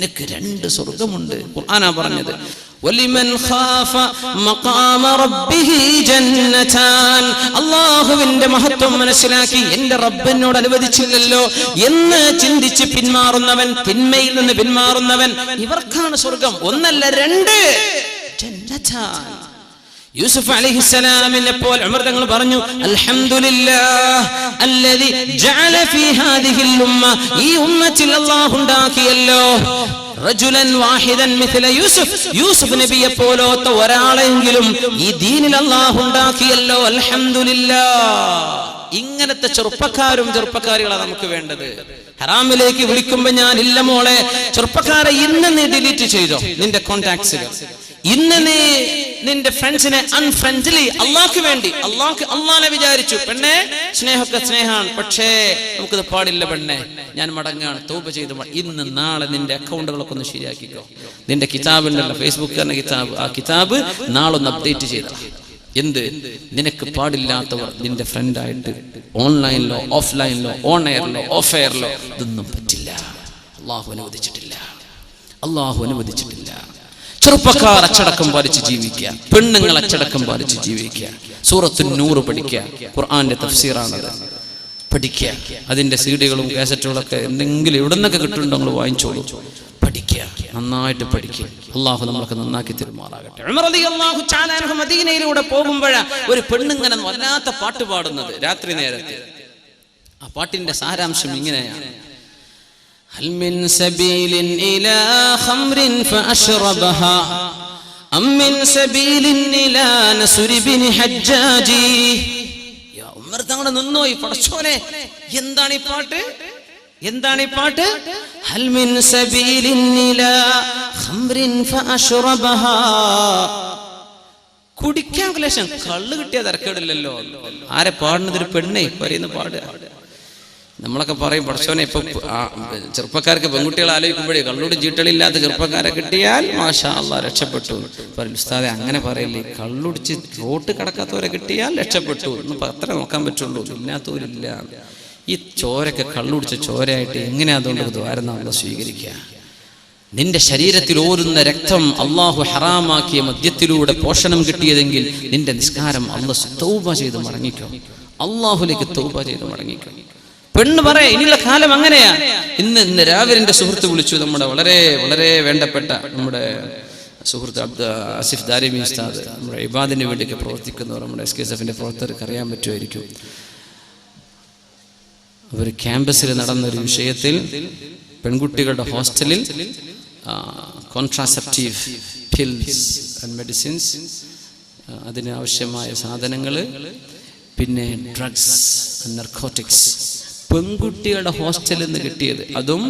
നിനക്ക് 2 സ്വർഗ്ഗമുണ്ട്. ഖുർആനാ പറഞ്ഞത്. വലിമൻ ഖാഫ മഖാമ റബ്ബിഹി ജന്നതാൻ. അല്ലാഹുവിന്റെ മഹത്വം മനസ്സിലാക്കി എന്റെ റബ്ബ് എന്നോട് അനുവദിച്ചില്ലല്ലോ എന്ന് ചിന്തിച്ച് പിന്മാറുന്നവൻ, തിന്മയിൽ നിന്ന് പിന്മാറുന്നവൻ, ഇവർക്കാണ് സ്വർഗ്ഗം. 1 അല്ല 2 ജന്നതാൻ. യൂസുഫ് അലൈഹിസ്സലാമിനെ പോലെ ഉമർ തങ്ങൾ പറഞ്ഞു, അൽഹംദുലില്ലാഹ് അല്ലദി ജഅല ഫീ ഹാദിഹിൽ ഉമ്മ, ഈ ഉമ്മത്തിൽ അല്ലാഹു ഉണ്ടാക്കിയല്ലോ റജുലൻ വാഹിദൻ മിഥല യൂസുഫ്, യൂസുഫ് നബിയെ പോലത്തെ ഒരാളെങ്കിലും ഈ ദീനിൽ അല്ലാഹു ഉണ്ടാക്കിയല്ലോ. അൽഹംദുലില്ലാഹ്. ഇങ്ങനത്തെ ചെറുപ്പക്കാരികളാണ് നമുക്ക് വേണ്ടത്. ഹറാമിലേക്ക് വിളിക്കുമ്പോ ഞാൻ ഇല്ല മോളെ, ചെറുപ്പക്കാരെ ഇന്ന് നീ ഡിലീറ്റ് ചെയ്തോ നിന്റെ കോണ്ടാക്ട്സിൽ, ഇന്ന് നീ നിന്റെ ഫ്രണ്ട്സിനെ അൺഫ്രണ്ട്ലി. അള്ളാഹ്ക്ക് വേണ്ടി, അള്ളാഹിനെ വിചാരിച്ചു. പെണ്ണെ സ്നേഹമൊക്കെ സ്നേഹമാണ്, പക്ഷേ നമുക്കിത് പാടില്ല പെണ്ണെ, ഞാൻ മടങ്ങാണ്, തൗബ ചെയ്ത് ഇന്ന് നാളെ നിന്റെ അക്കൗണ്ടുകളൊക്കെ ഒന്ന് ശരിയാക്കിക്കോ. നിന്റെ കിതാബുണ്ടല്ലോ, ഫേസ്ബുക്കിന്റെ കിതാബ്, ആ കിതാബ് നാളെ ഒന്ന് അപ്ഡേറ്റ് ചെയ്ത. എന്ത് നിനക്ക് പാടില്ലാത്തവർ നിന്റെ ഫ്രണ്ടായിട്ട് ഓൺലൈനിലോ ഓഫ്ലൈനിലോ ഓൺ എയറിലോ ഓഫ് എയറിലോ ഇതൊന്നും പറ്റില്ല. അള്ളാഹു അനുവദിച്ചിട്ടില്ല. ചെറുപ്പക്കാർ അച്ചടക്കം പാലിച്ച് ജീവിക്കുക, പെണ്ണുങ്ങൾ അച്ചടക്കം പാലിച്ച് ജീവിക്കുക. സൂറത്തുൻ നൂർ പഠിക്കുക, ഖുർആന്റെ തഫ്സീറാണത്, പഠിക്കുക. അതിന്റെ സീഡികളും കാസറ്റുകളൊക്കെ എന്തെങ്കിലും എവിടെ നിന്നൊക്കെ കിട്ടുന്നുണ്ടോ നിങ്ങൾ വാങ്ങിച്ചോളൂ, പഠിക്കുക, നന്നായിട്ട് പഠിക്കുക. അള്ളാഹു നമ്മളൊക്കെ നന്നാക്കി തിരുമാറാകട്ടെ. ഉമർ റളിയല്ലാഹു തആല അൻഹു മദീനയിലൂടെ പോകുമ്പോഴാ ഒരു പെണ്ണുങ്ങനെ വല്ലാത്ത പാട്ട് പാടുന്നത് രാത്രി നേരത്തെ. ആ പാട്ടിന്റെ സാരാംശം ഇങ്ങനെയാണ്: هل من سبيل إلى خمر فأشربها أم من سبيل إلى نسر بن حجاج. യാ ഉമർ തങ്ങൾ നിന്നോയി, പടച്ചോനെ എന്താണ് ഈ പാട്ട്? ഹൽ മിൻ സബീലിൻ ഇലാ ഖംറിൻ ഫഅശ്റബഹാ. കുടിക്കാൻ ക്ലേശം, കള്ള് കിട്ടിയ തരക്കേടില്ലല്ലോ. ആരെ പാടുന്നത്? ഒരു പെണ്ണേ പറയുന്ന പാടുക. നമ്മളൊക്കെ പറയും പടച്ചോനെ, ഇപ്പൊ ചെറുപ്പക്കാർക്ക് പെൺകുട്ടികളെ ആലോചിക്കുമ്പോഴേ കള്ളോട് ചീട്ടളില്ലാത്ത ചെറുപ്പക്കാരെ കിട്ടിയാൽ മാഷാ അല്ലാഹ് രക്ഷപ്പെട്ടു. ഉസ്താദെ അങ്ങനെ പറയില്ലേ, കള്ളുടിച്ച് റോട്ട് കടക്കാത്തവരെ കിട്ടിയാൽ രക്ഷപ്പെട്ടു എന്ന് അത്ര നോക്കാൻ പറ്റുള്ളൂ, ഇല്ലാത്തവരില്ല. ഈ ചോരൊക്കെ കള്ളുടിച്ച ചോരയായിട്ട് എങ്ങനെയാ അതുകൊണ്ട് ദ്വാരം നമ്മൾ സ്വീകരിക്കുക? നിന്റെ ശരീരത്തിൽ ഓരുന്ന രക്തം അള്ളാഹു ഹറാമാക്കിയ മദ്യത്തിലൂടെ പോഷണം കിട്ടിയതെങ്കിൽ നിന്റെ നിസ്കാരം അല്ലാഹു തൗബ ചെയ്ത് മടങ്ങിക്കോ, അള്ളാഹുലേക്ക് തൗബ ചെയ്ത് മടങ്ങിക്കോ. പെണ്ണ് പറയാ ഇനിയുള്ള കാലം അങ്ങനെയാ. ഇന്ന് രാവിലെ എൻ്റെ സുഹൃത്ത് വിളിച്ചു, നമ്മുടെ വളരെ വളരെ വേണ്ടപ്പെട്ട നമ്മുടെ സുഹൃത്ത് ആസിഫ് ദാരിമി ഉസ്താദ്, നമ്മുടെ ഇബാദിന് വേണ്ടിയൊക്കെ പ്രവർത്തിക്കുന്നവർ, നമ്മുടെ SKSFന്റെ പ്രവർത്തകർക്ക് അറിയാൻ പറ്റുമായിരിക്കും. അവർ ക്യാമ്പസിൽ നടന്നൊരു വിഷയത്തിൽ പെൺകുട്ടികളുടെ ഹോസ്റ്റലിൽ കോൺട്രാസെപ്റ്റീവ് പിൽസ് ആൻഡ് മെഡിസിൻസ്, അതിന് ആവശ്യമായ സാധനങ്ങൾ, പിന്നെ ഡ്രഗ്സ്, നർക്കോട്ടിക്സ് പെൺകുട്ടികളുടെ ഹോസ്റ്റലിൽ നിന്ന് കിട്ടിയത്. അതും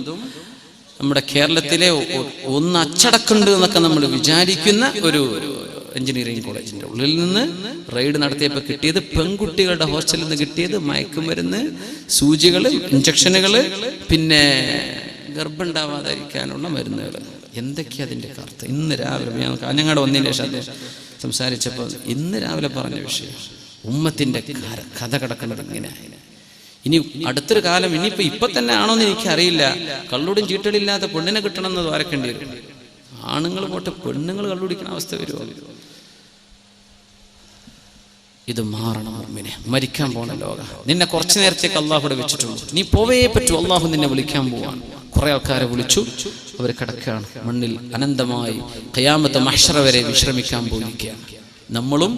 നമ്മുടെ കേരളത്തിലെ ഒന്ന് അച്ചടക്കമുണ്ട് എന്നൊക്കെ നമ്മൾ വിചാരിക്കുന്ന ഒരു എഞ്ചിനീയറിംഗ് കോളേജിന്റെ ഉള്ളിൽ നിന്ന് റെയ്ഡ് നടത്തിയപ്പോൾ കിട്ടിയത്, പെൺകുട്ടികളുടെ ഹോസ്റ്റലിൽ നിന്ന് കിട്ടിയത് മയക്കുമരുന്ന്, സൂചികൾ, ഇഞ്ചക്ഷനുകൾ, പിന്നെ ഗർഭമുണ്ടാവാതിരിക്കാനുള്ള മരുന്നുകൾ. എന്തൊക്കെയാ അതിൻ്റെ കറുത്ത്? ഇന്ന് രാവിലെ ഞാൻ കാഞ്ഞങ്ങാട് വന്നതിന് ശേഷം അദ്ദേഹം സംസാരിച്ചപ്പോൾ ഇന്ന് രാവിലെ പറഞ്ഞ വിഷയം, ഉമ്മത്തിന്റെ കഥ കിടക്കുന്നത് ഇങ്ങനെ. ഇനി അടുത്തൊരു കാലം, ഇപ്പൊ തന്നെ ആണോന്ന് എനിക്കറിയില്ല, കള്ളുടും ചീട്ടലില്ലാത്ത പെണ്ണിനെ കിട്ടണം എന്ന് വരക്കേണ്ടി വരും. ആണുങ്ങൾ പോട്ടെ, പെണ്ണുങ്ങൾ കള്ളുടിക്കുന്ന അവസ്ഥ വരുമോ? ഇത് മാറണം. മുഅ്മിനെ, മരിക്കാൻ പോണ ലോക നിന്നെ കുറച്ചു നേരത്തേക്ക് അള്ളാഹു ഇവിടെ വെച്ചിട്ടുള്ളൂ, നീ പോവേ പറ്റൂ. അള്ളാഹു നിന്നെ വിളിക്കാൻ പോവാണ്. കുറെ ആൾക്കാരെ വിളിച്ചു, അവർ കിടക്കുകയാണ് മണ്ണിൽ അനന്തമായി, ഖിയാമത്ത് മഹ്ശറ വരെ വിശ്രമിക്കാൻ പോയിരിക്കുകയാണ്. നമ്മളും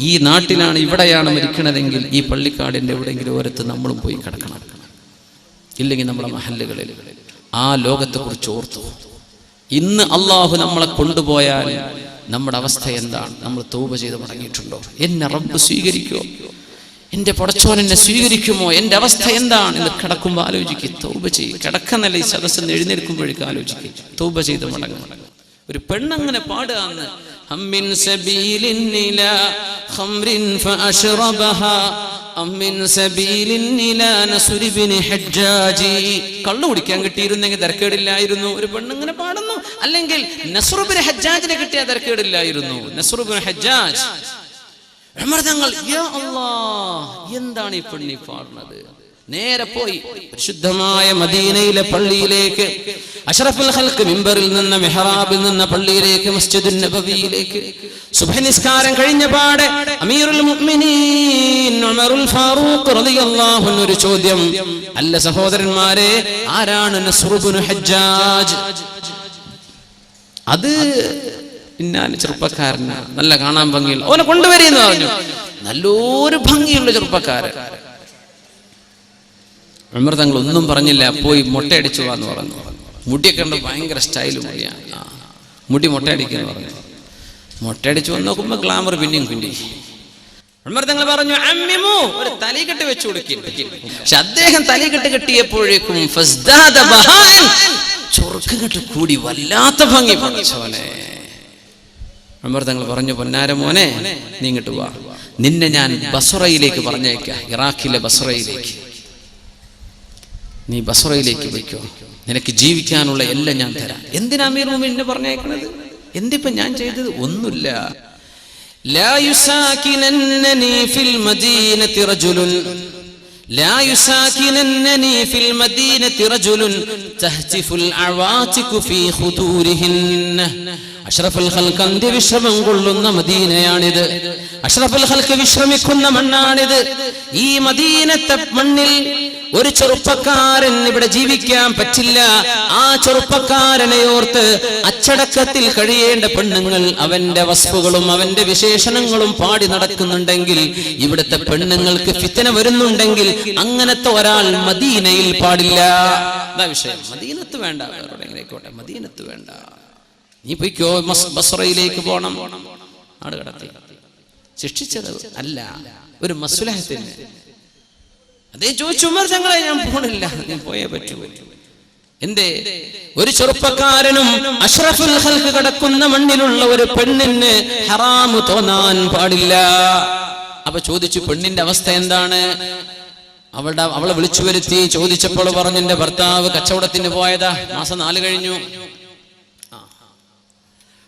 ഈ നാട്ടിലാണ്, ഇവിടെയാണ് മരിക്കണതെങ്കിൽ ഈ പള്ളിക്കാടിന്റെ എവിടെയെങ്കിലും ഓരത്ത് നമ്മളും പോയി കിടക്കണം. ഇല്ലെങ്കിൽ നമ്മളെ മഹല്ലുകളിൽ ആ ലോകത്തെ കുറിച്ച് ഓർത്തു. ഇന്ന് അള്ളാഹു നമ്മളെ കൊണ്ടുപോയാൽ നമ്മുടെ അവസ്ഥ എന്താണ്? നമ്മൾ തൗബ ചെയ്ത് മടങ്ങിയിട്ടുണ്ടോ? എന്നെ റബ്ബ് സ്വീകരിക്കുമോ? എൻ്റെ പടച്ചോൻ എന്നെ സ്വീകരിക്കുമോ? എൻ്റെ അവസ്ഥ എന്താണ് എന്ന് കിടക്കുമ്പോൾ ആലോചിക്കുക. തൗബ ചെയ്യും. കിടക്കുന്നല്ല, ഈ സദസ്സിൽ എഴുന്നേൽക്കുമ്പോഴേക്കും ആലോചിക്കുക. തൗബ ചെയ്ത് മടങ്ങും. ഒരു പെണ്ണങ്ങനെ പാടുകയെന്ന്, അമ്മിൻ സബീലിൻ ഇലാ ഖംറിൻ ഫഅശ്റബഹാ അമ്മിൻ സബീലിൻ ഇലാ നസ്ർ ഇബ്നു ഹജ്ജാജ്. കള്ളു കുടിക്കാൻ കിട്ടിയിരുന്നെങ്കിൽ തരക്കേടില്ലായിരുന്നു. ഒരു പെണ്ണിങ്ങനെ പാടുന്നു. അല്ലെങ്കിൽ നസ്ർ ഇബ്നു ഹജ്ജാജിനെ കിട്ടിയാൽ തരക്കേടില്ലായിരുന്നു. നസ്ർ ഇബ്നു ഹജ്ജാജ്. ഉമർ തങ്ങൾ, യാ അല്ലാഹ്, എന്താണ് ഈ പെണ്ണി പാടുന്നത്? നേരെ പോയി പരിശുദ്ധമായ മദീനയിലെ പള്ളിയിലേക്ക്, അഷ്റഫുൽ ഖൽഖ് മിമ്പറിൽ നിന്ന് മിഹ്റാബിൽ നിന്ന് പള്ളിയിലേക്ക്, മസ്ജിദുൻ നബവിയിലേക്ക്. സുബ്ഹ് നിസ്കാരം കഴിഞ്ഞ പാടെ അമീറുൽ മുഅ്മിനീൻ ഉമറുൽ ഫാറൂഖ് റളിയല്ലാഹു അൻഹു ഒരു ചോദ്യം. അല്ല സഹോദരന്മാരെ, ആരാണ് നസ്ർ ഇബ്നു ഹജ്ജാജ്? അത് ഇന്നാല് ചെറുപ്പക്കാരനാ, നല്ല കാണാൻ ഭംഗിയുള്ള, ഓനെ കൊണ്ടുവരീന്ന് പറഞ്ഞു. നല്ലൊരു ഭംഗിയുള്ള ചെറുപ്പക്കാരൻ. ഉമർ തങ്ങൾ ഒന്നും പറഞ്ഞില്ല, പോയി മൊട്ടയടിച്ചു എന്ന് പറഞ്ഞു. മുടിയൊക്കെ ഉണ്ട്, ഭയങ്കര സ്റ്റൈല് മുടിയാണ്. മുടി മൊട്ടയടിക്കുന്നു പറഞ്ഞു. മൊട്ടയടിച്ചു വന്ന് നോക്കുമ്പോ ഗ്ലാമർ പിന്നെയും കൂടി. ഉമർ തങ്ങൾ പറഞ്ഞു, അമ്മിമു, ഒരു തലക്കെട്ട് വെച്ചു കൊടുക്കും. പക്ഷെ അദ്ദേഹം തലക്കെട്ട് കെട്ടിയപ്പോഴേക്കും ചൊറുക്കങ്ങട്ട് കൂടി, വല്ലാത്ത ഭംഗി പഠിച്ചോനെ. ഉമർ തങ്ങൾ പറഞ്ഞു, പൊന്നാര മോനെ, നീ ഇങ്ങോട്ട് വാ, നിന്നെ ഞാൻ ബസ്റയിലേക്ക് പറഞ്ഞേക്കാം, ഇറാഖിലെ ബസ്റയിലേക്ക്. നീ ബസ്റയിലേക്ക് പോയിക്കോ, നിനക്ക് ജീവിക്കാനുള്ള എല്ലാം ഞാൻ തരാം. എന്തിനാ അമീർ മുഅ്മിനീൻ പറഞ്ഞേക്കണത്? എന്തിപ്പോ ഞാൻ ചെയ്തത്? ഒന്നുമില്ല. ലാ യുസാകിനന്നനി ഫിൽ മദീനതി റജുലുൻ, ലാ യുസാകിനന്നനി ഫിൽ മദീനതി റജുലുൻ തഹ്തിഫുൽ അവാതികു ഫീ ഖുദൂരിഹിന്ന. അഷ്റഫുൽ ഖൽഖ് അന്ത്യവിശ്രമം കൊള്ളുന്ന മദീനയാണിത്. അഷ്റഫുൽ ഖൽഖ് വിശ്രമിക്കുന്ന മണ്ണാണിത്. ഈ മദീനത്തെ മണ്ണിൽ ഒരു ചെറുപ്പക്കാരൻ ഇവിടെ ജീവിക്കാൻ പറ്റില്ല. ആ ചെറുപ്പക്കാരനെ ഓർത്ത് അച്ചടക്കത്തിൽ കഴിയേണ്ട പെണ്ണുങ്ങൾ അവന്റെ വസ്തുക്കളും അവന്റെ വിശേഷണങ്ങളും പാടി നടക്കുന്നുണ്ടെങ്കിൽ, ഇവിടുത്തെ പെണ്ണുങ്ങൾക്ക് ഫിത്ന വരുന്നുണ്ടെങ്കിൽ, അങ്ങനത്തെ ഒരാൾ മദീനയിൽ പാടില്ല. അതാ വിഷയം. മദീനത്ത് വേണ്ട, എവിടെയെങ്കിലേക്കോട്ടെ, മദീനത്ത് വേണ്ട. നീ പോയിക്കോ, ബസ്റയിലേക്ക് പോണം. നാട് കടത്തി ശിക്ഷിച്ചത് അല്ല, ഒരു മസ്ലഹത്തിന്. അതേ ചോദിച്ചു ഉമർ തങ്ങളെ, ഞാൻ പോണില്ല, ഞാൻ പോയേ പറ്റൂ. എന്തേ? ഒരു ചെറുപ്പക്കാരനും അഷ്റഫുൽ ഖൽഖ് കിടക്കുന്ന മണ്ണിലുള്ള ഒരു പെണ്ണിന് ഹറാമു തോന്നാൻ പാടില്ല. അപ്പൊ ചോദിച്ചു, പെണ്ണിന്റെ അവസ്ഥ എന്താണ്? അവളെ വിളിച്ചു വരുത്തി ചോദിച്ചപ്പോൾ പറഞ്ഞു, എന്റെ ഭർത്താവ് കച്ചവടത്തിന് പോയതാ, മാസം 4 കഴിഞ്ഞു.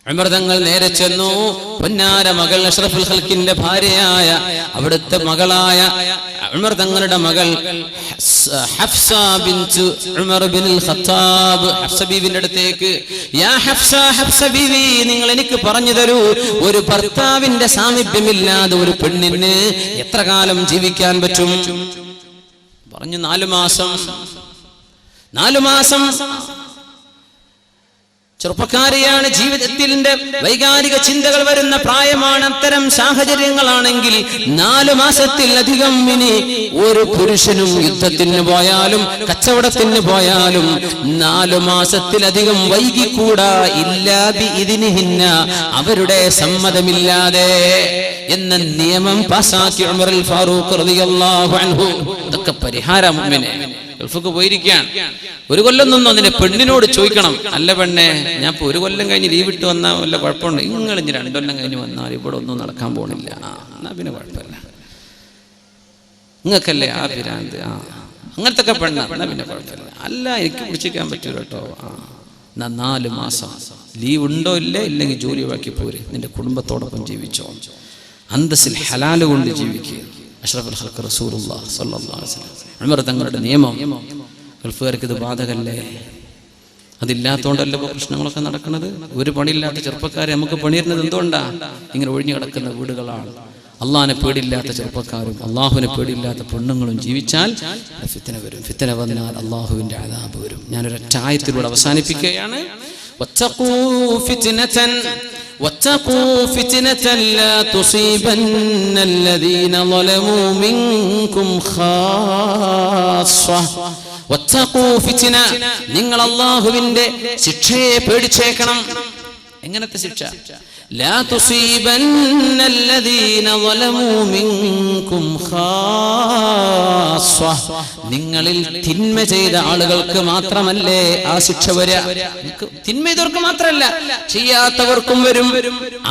ഉമർ തങ്ങൾ നേരെ ചെന്നു. പൊന്നാര മകൾ അഷ്റഫുൽ ഖൽഖിന്റെ ഭാര്യയായ, അവിടുത്തെ മകളായ ഉമർ തങ്ങളുടെ മകൾ ഹഫ്സ ബിൻത് ഉമർ ബിനുൽ ഖത്താബ്, ഹഫ്സ ബീവിന്റെ അടുത്തേക്ക്, യാ ഹഫ്സ, ഹഫ്സ ബീവി, നിങ്ങൾ എനിക്ക് പറഞ്ഞു തരൂ, ഒരു ഭർത്താവിന്റെ സാമീപ്യമില്ലാതെ ഒരു പെണ്ണിന് എത്ര കാലം ജീവിക്കാൻ പറ്റും? പറഞ്ഞു, 4 മാസം. 4 മാസം. ചെറുപ്പക്കാരിയാണ്, ജീവിതത്തിന്റെ വൈകാരിക ചിന്തകൾ വരുന്ന പ്രായമാണ്. അത്തരം സാഹചര്യങ്ങളാണെങ്കിൽ 4 മാസത്തിലധികം ഇനി ഒരു പുരുഷനും യുദ്ധത്തിന് പോയാലും കച്ചവടത്തിന് പോയാലും 4 മാസത്തിലധികം വൈകിക്കൂടാ. ഇല്ലാ ബിഇദ്നിഹിന്ന, അവരുടെ സമ്മതമില്ലാതെ എന്ന നിയമം പാസാക്കി ഉമറുൽ ഫാറൂഖ് റളിയല്ലാഹു അൻഹു. ഇതൊക്കെ പരിഹാരം. മുഅ്മിനെ ഗൾഫിക്ക് പോയിരിക്കുകയാണ്, 1 കൊല്ലം നിന്നോ, നിന്റെ പെണ്ണിനോട് ചോദിക്കണം, അല്ല പെണ്ണെ, ഞാൻ ഇപ്പൊ 1 കൊല്ലം കഴിഞ്ഞ് ലീവ് ഇട്ട് വന്നാൽ വല്ല കുഴപ്പമുണ്ട്? നിങ്ങൾ ഇനി 2 കൊല്ലം കഴിഞ്ഞ് വന്നാൽ ഇവിടെ ഒന്നും നടക്കാൻ പോണില്ല, എന്നാ പിന്നെ കുഴപ്പമില്ല, നിങ്ങൾക്കല്ലേ ആ പിരാന്ത്, അങ്ങനത്തെ ഒക്കെ പെണ്ണ, എന്നാ പിന്നെ കുഴപ്പമില്ല. അല്ല, എനിക്ക് പിടിച്ചിരിക്കാൻ പറ്റൂല കേട്ടോ. 4 മാസം ലീവ് ഉണ്ടോ ഇല്ലേ, ഇല്ലെങ്കിൽ ജോലി ഒഴിവാക്കി പോരെ, നിന്റെ കുടുംബത്തോടൊപ്പം ജീവിച്ചോ, അന്തസ്സിൽ ഹലാല് കൊണ്ട് ജീവിക്കുക. അഷ്റഫുൽ ഖൽഖ് റസൂലുള്ളാഹി സ്വല്ലല്ലാഹു അലൈഹി വസല്ലം ഉമർ തങ്ങളുടെ നിയമം. ഗൾഫുകാർക്ക് ഇത് ബാധകല്ലേ? അതില്ലാത്തോണ്ടല്ലോ ഇപ്പോൾ പ്രശ്നങ്ങളൊക്കെ നടക്കുന്നത്. ഒരു പണിയില്ലാത്ത ചെറുപ്പക്കാരെ നമുക്ക് പണിയിരുന്നത് എന്തുകൊണ്ടാ? ഇങ്ങനെ ഒഴിഞ്ഞു കിടക്കുന്ന വീടുകളാണ്. അള്ളാഹിനെ പേടിയില്ലാത്ത ചെറുപ്പക്കാരും അള്ളാഹുവിനെ പേടിയില്ലാത്ത പെണ്ണുങ്ങളും ജീവിച്ചാൽ ഫിത്ന വരും. ഫിത്ന വന്നാൽ അള്ളാഹുവിന്റെ അദാബ് വരും. ഞാനൊരൊറ്റ ആയത്തിലൂടെ അവസാനിപ്പിക്കുകയാണ്. واتقوا فتنة لا تصيبن الذين ظلموا منكم خاصة. واتقوا فتنة, നിങ്ങൾ അല്ലാഹുവിന്റെ ശിക്ഷയെ പേടിച്ചേക്കണം. എങ്ങനത്തെ ശിക്ഷ? ലാ തുസീബന്ന الذين ظلموا منكم خاصة, നിങ്ങളിൽ തിന്മ ചെയ്ത ആളുകൾക്ക് മാത്രമല്ലേ ആ ശിക്ഷ വരിക. തിന്മ ചെയ്തവർക്ക് മാത്രമല്ല, ചെയ്യാത്തവർക്കും വരും.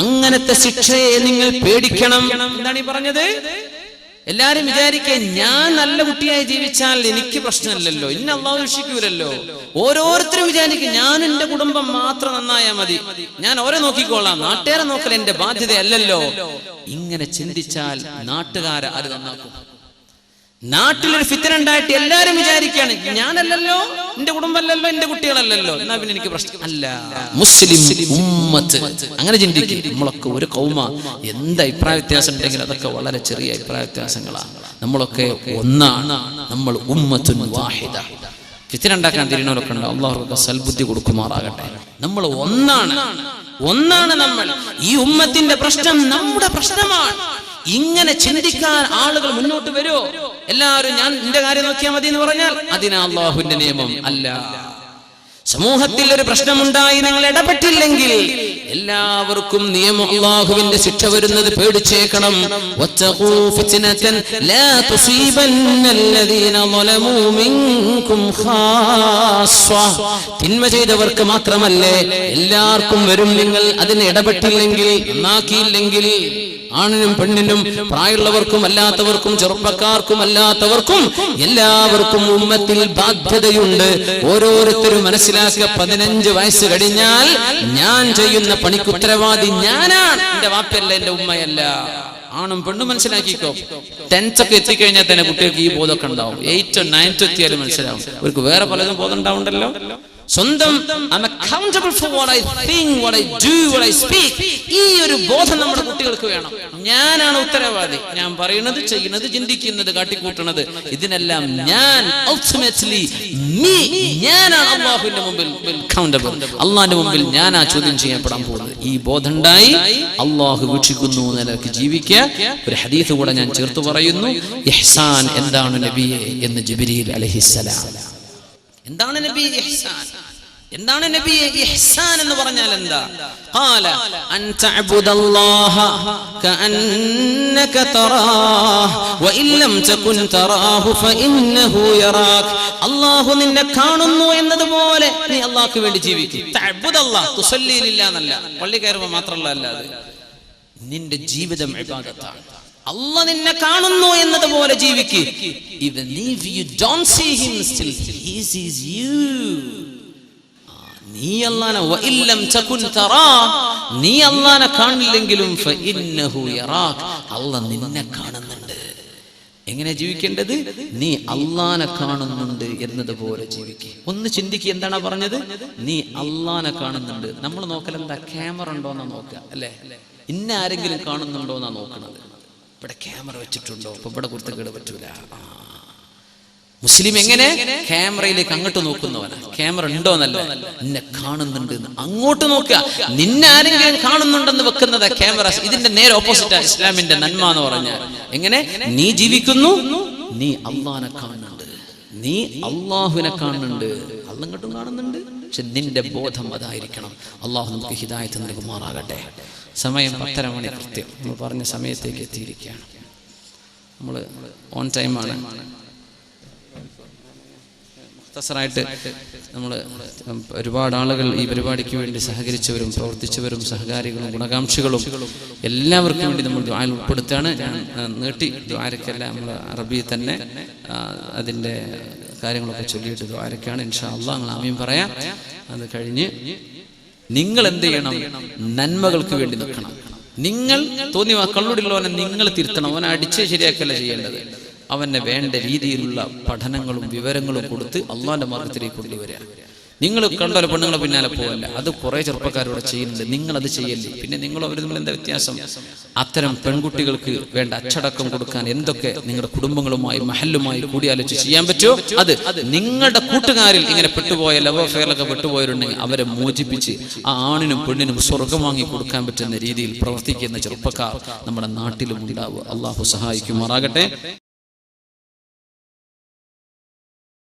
അങ്ങനത്തെ ശിക്ഷയെ നിങ്ങൾ പേടിക്കണം. എന്താണ് ഈ പറഞ്ഞത്? എല്ലാരും വിചാരിക്കുക, ഞാൻ നല്ല കുട്ടിയായി ജീവിച്ചാൽ എനിക്ക് പ്രശ്നമില്ലല്ലോ, ഇന്ന അള്ളാഹു രക്ഷിക്കൂലല്ലോ. ഓരോരുത്തരും വിചാരിക്കും, ഞാൻ എന്റെ കുടുംബം മാത്രം നന്നായാൽ മതി, ഞാൻ ഓരോ നോക്കിക്കോളാം, നാട്ടുകാരെ നോക്കൽ എന്റെ ബാധ്യതയല്ലല്ലോ. ഇങ്ങനെ ചിന്തിച്ചാൽ നാട്ടുകാരെ ആര് നന്നാക്കും? നാട്ടിലൊരു ഫിത്ന ഉണ്ടായിട്ട് എല്ലാരും വിചാരിക്കുകയാണ് ഞാനല്ലല്ലോ, എന്റെ കുടുംബമല്ലല്ലോ, എന്റെ കുട്ടികളല്ലല്ലോ, എന്നാ പിന്നെ എനിക്ക് പ്രശ്നം അല്ല. മുസ്ലിം ഉമ്മത്ത് അങ്ങനെ ചിന്തിക്കും. നമ്മളൊക്കെ ഒരു കൗമ, എന്ത് അഭിപ്രായ വ്യത്യാസം ഉണ്ടെങ്കിൽ അതൊക്കെ വളരെ ചെറിയ അഭിപ്രായ വ്യത്യാസങ്ങളാണ്. നമ്മളൊക്കെ ഒന്നാണ്. നമ്മൾ ഉമ്മത്തുൻ വാഹിദ. ഫിത്ന ഉണ്ടാക്കാൻ തിരിഞ്ഞവരൊക്കെ ഉണ്ട്, അല്ലാഹു സൽബുദ്ധി കൊടുക്കുമാറാകട്ടെ. നമ്മൾ ഒന്നാണ് നമ്മൾ. ഈ ഉമ്മത്തിന്റെ പ്രശ്നം നമ്മുടെ പ്രശ്നമാണ്. ഇങ്ങനെ ചിന്തിക്കാൻ ആളുകൾ മുന്നോട്ട് വരുമോ? എല്ലാവരും ഞാൻ എന്റെ കാര്യം നോക്കിയാൽ മതി എന്ന് പറഞ്ഞാൽ അതിനാ അല്ലാഹുവിന്റെ നിയമം അല്ല. സമൂഹത്തിൽ ഒരു പ്രശ്നമുണ്ടായി നിങ്ങൾ ഇടപെട്ടില്ലെങ്കിൽ എല്ലാവർക്കും നിയമം അല്ലാഹുവിന്റെ ശിക്ഷ വരുന്നത് പേടിച്ചേക്കണം. വത്തഖൂ ഫിത്നതൻ ലാ തുസീബന്നല്ലദീന ളലമൂ മിൻകും ഖാസ്സ. തിന്മ ചെയ്തവർക്ക് മാത്രമല്ലേ, എല്ലാവർക്കും വരും. നിങ്ങൾ അതിന് ഇടപെട്ടില്ലെങ്കിൽ, നന്നാക്കിയില്ലെങ്കിൽ, ആണിനും പെണ്ണിനും, പ്രായമുള്ളവർക്കും അല്ലാത്തവർക്കും, ചെറുപ്പക്കാർക്കും അല്ലാത്തവർക്കും എല്ലാവർക്കും ഉമ്മത്തിൽ ബാധ്യതയുണ്ട്. ഓരോരുത്തരും മനസ്സിലാക്കുക, 15 വയസ്സ് കഴിഞ്ഞാൽ ഞാൻ ചെയ്യുന്ന പണിക്ക് ഉത്തരവാദി ഞാനാണ്, എന്റെ വാപ്പയല്ല, എന്റെ ഉമ്മയല്ല. ആണും പെണ്ണും മനസ്സിലാക്കിക്കോ. 10th ഒക്കെ എത്തിക്കഴിഞ്ഞാൽ തന്നെ കുട്ടികൾക്ക് ഈ ബോധമൊക്കെ ഉണ്ടാവും. 8th 9th എത്തിയാലും മനസ്സിലാവും. അവർക്ക് വേറെ പലതും ബോധം ഉണ്ടാവുണ്ടല്ലോ. സ്വന്തം I'm accountable for what I think, what I do, what I speak. ഈ ഒരു ബോധം നമ്മുടെ കുട്ടികൾക്ക് വേണം. ഞാനാണ് ഉത്തരവാദി. ഞാൻ പറയുന്നത്, ചെയ്യുന്നത്, ചിന്തിക്കുന്നത്, കാട്ടിക്കൂട്ടുന്നത്, ഇതിനെല്ലാം ഞാൻ ultimately me, ഞാനാണ് അല്ലാഹുവിന്റെ മുമ്പിൽ accountable. അല്ലാഹുവിന്റെ മുമ്പിൽ ഞാനാ ചോദ്യം ചെയ്യപ്പെടാൻ പോകുന്നത്. ഈ ബോധം ഉണ്ടായി അല്ലാഹു വീക്ഷിക്കുന്നു എന്നതിലേക്ക് ജീവിക്കുക. ഒരു ഹദീസ് കൂടെ ഞാൻ ചേർത്ത് പറയുന്നു. ഇഹ്സാൻ എന്താണ് നബിയെ എന്ന് ജിബ്രീൽ അലൈഹിസ്സലാം. എന്താണ് നബി ഇഹ്സാൻ? എന്താണ് നബി ഇഹ്സാൻ എന്ന് പറഞ്ഞാൽ എന്താ? ഖാല അൻ തഅബുദല്ലാഹ കഅന്നക തറാഹു വഇൻ ലം തകുൻ തറാഹു ഫഇന്നഹു യറാക്. അല്ലാഹു നിന്നെ കാണുന്നു എന്നതുപോലെ നീ അല്ലാഹുവിന് വേണ്ടി ജീവിക്കുക. തഅബുദല്ലാഹ് തുസല്ലി ലില്ലാഹ് എന്നല്ല, പള്ളി കയറുമ്പോൾ മാത്രമല്ല, അല്ലാതെ നിന്റെ ജീവിതം ഇബാദത്താണ്. അല്ലാഹ് നിന്നെ കാണുന്നു എന്നതുപോലെ ജീവിക്കുക. Even if you don't see him, still he sees you. നീ അല്ലാഹനെ വഇല്ലം തകുൻ തറാ, നീ അല്ലാഹനെ കാണില്ലെങ്കിലും ഫഇന്നഹു യറാക്, അല്ലാഹ് നിന്നെ കാണുന്നുണ്ട്. എങ്ങനെ ജീവിക്കേണ്ടത്? നീ അല്ലാഹനെ കാണുന്നുണ്ട് എന്നതുപോലെ ജീവിക്കുക. ഒന്ന് ചിന്തിക്കുക, എന്താണ് പറഞ്ഞത്? നീ അല്ലാഹനെ കാണുന്നുണ്ട്. നമ്മൾ നോക്കൽ എന്താ? ക്യാമറ ഉണ്ടോന്നാ നോക്കുക, അല്ലേ? ഇന്ന ആരെങ്കിലും കാണുന്നുണ്ടോന്നാ നോക്കുന്നത്. ഇവിടെ ക്യാമറ വെച്ചിട്ടുണ്ടോ? ഇപ്പൊ ഇവിടെ കുരുത്തക്കേട് പറ്റൂല. മുസ്ലിം എങ്ങനെ? ക്യാമറയിലേക്ക് അങ്ങോട്ട് നോക്കുന്നവനാ. ക്യാമറ ഉണ്ടോന്നല്ല, നിന്നെ കാണുന്നുണ്ട് അങ്ങോട്ട് നോക്കുക. നിന്നെ ആരെങ്കിലും കാണുന്നുണ്ടെന്ന് വെക്കുന്നത് ക്യാമറ. ഇതിന്റെ നേരെ ഓപ്പോസിറ്റാ ഇസ്ലാമിന്റെ നന്മ എന്ന് പറഞ്ഞാൽ. എങ്ങനെ? നീ ജീവിക്കുന്നു, നീ അല്ലാഹനെ കാണുന്നുണ്ട്, നീ അല്ലാഹുവിനെ കാണുന്നുണ്ട്, അല്ലാഹ് ഇങ്ങോട്ടും കാണുന്നുണ്ട്. പക്ഷെ നിന്റെ ബോധം അതായിരിക്കണം. അല്ലാഹു നമുക്ക് ഹിദായത്ത് നൽകുമാറാകട്ടെ. സമയം 10:30 മണി കൃത്യം. നമ്മൾ പറഞ്ഞ സമയത്തേക്ക് എത്തിയിരിക്കുകയാണ്. നമ്മൾ ഓൺ ടൈമാണ്. മുഖ്തസറായിട്ട് നമ്മൾ ഒരുപാട് ആളുകൾ ഈ പരിപാടിക്ക് വേണ്ടി സഹകരിച്ചവരും പ്രവർത്തിച്ചവരും സഹകാരികളും ഗുണകാംക്ഷികളും എല്ലാവർക്കും വേണ്ടി നമ്മൾ ദുആയിൽ ഉൾപ്പെടുത്തുകയാണ്. ഞാൻ നീട്ടി ദുആരക്കല്ല, നമ്മൾ അറബി തന്നെ അതിൻ്റെ കാര്യങ്ങളൊക്കെ ചൊല്ലിയിട്ട് ദുആരക്കാണ്. ഇൻഷാ അല്ലാഹ് നിങ്ങൾ ആമീൻ പറയാം. അത് കഴിഞ്ഞ് നിങ്ങൾ എന്ത് ചെയ്യണം? നന്മകൾക്ക് വേണ്ടി നിൽക്കണം. നിങ്ങൾ തോന്നിയ കള്ളുടിയുള്ളവനെ നിങ്ങൾ തിരുത്തണം. അവനെ അടിച്ച് ശരിയാക്കല്ല ചെയ്യേണ്ടത്. അവനെ വേണ്ട രീതിയിലുള്ള പഠനങ്ങളും വിവരങ്ങളും കൊടുത്ത് അള്ളാന്റെ മാർഗത്തിലേക്ക് കൊണ്ടുവരിക. നിങ്ങൾ കണ്ടോലെ പെണ്ണുങ്ങളെ പിന്നാലെ പോവല്ല. അത് കുറെ ചെറുപ്പക്കാരോട് ചെയ്യുന്നുണ്ട്. നിങ്ങൾ അത് ചെയ്യല്ലേ. പിന്നെ നിങ്ങൾ അവർ തമ്മിൽ എന്താ വ്യത്യാസം? അത്തരം പെൺകുട്ടികൾക്ക് വേണ്ട അച്ചടക്കം കൊടുക്കാൻ എന്തൊക്കെ നിങ്ങളുടെ കുടുംബങ്ങളുമായി മഹല്ലുമായി കൂടിയാലോചിച്ച് ചെയ്യാൻ പറ്റുമോ അത് നിങ്ങളുടെ കൂട്ടുകാരിൽ ഇങ്ങനെ പെട്ടുപോയ ലവ് അഫെയറിലൊക്കെ പെട്ടുപോയിട്ടുണ്ടെങ്കിൽ അവരെ മോചിപ്പിച്ച് ആ ആണിനും പെണ്ണിനും സ്വർഗം വാങ്ങി കൊടുക്കാൻ പറ്റുന്ന രീതിയിൽ പ്രവർത്തിക്കുന്ന ചെറുപ്പക്കാർ നമ്മുടെ നാട്ടിലും ഉണ്ടാവുക. അള്ളാഹു സഹായിക്കുമാറാകട്ടെ.